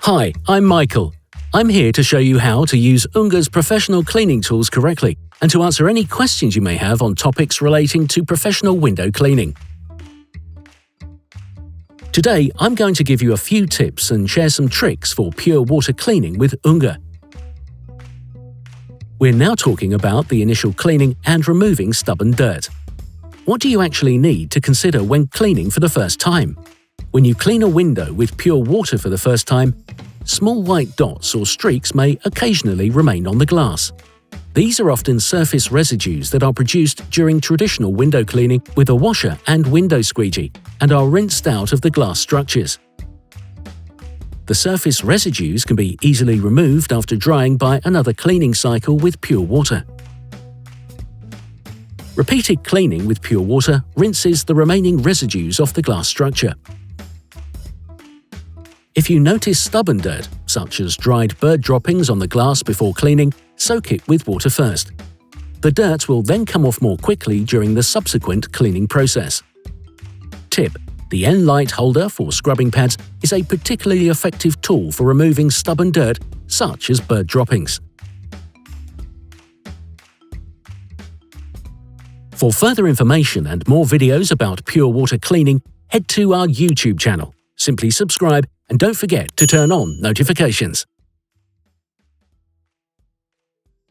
Hi, I'm Michael. I'm here to show you how to use UNGER's professional cleaning tools correctly and to answer any questions you may have on topics relating to professional window cleaning. Today, I'm going to give you a few tips and share some tricks for pure water cleaning with UNGER. We're now talking about the initial cleaning and removing stubborn dirt. What do you actually need to consider when cleaning for the first time? When you clean a window with pure water for the first time, small white dots or streaks may occasionally remain on the glass. These are often surface residues that are produced during traditional window cleaning with a washer and window squeegee and are rinsed out of the glass structures. The surface residues can be easily removed after drying by another cleaning cycle with pure water. Repeated cleaning with pure water rinses the remaining residues off the glass structure. If you notice stubborn dirt, such as dried bird droppings on the glass before cleaning, soak it with water first. The dirt will then come off more quickly during the subsequent cleaning process. Tip: the N-Light holder for scrubbing pads is a particularly effective tool for removing stubborn dirt, such as bird droppings. For further information and more videos about pure water cleaning, head to our YouTube channel. Simply subscribe and don't forget to turn on notifications.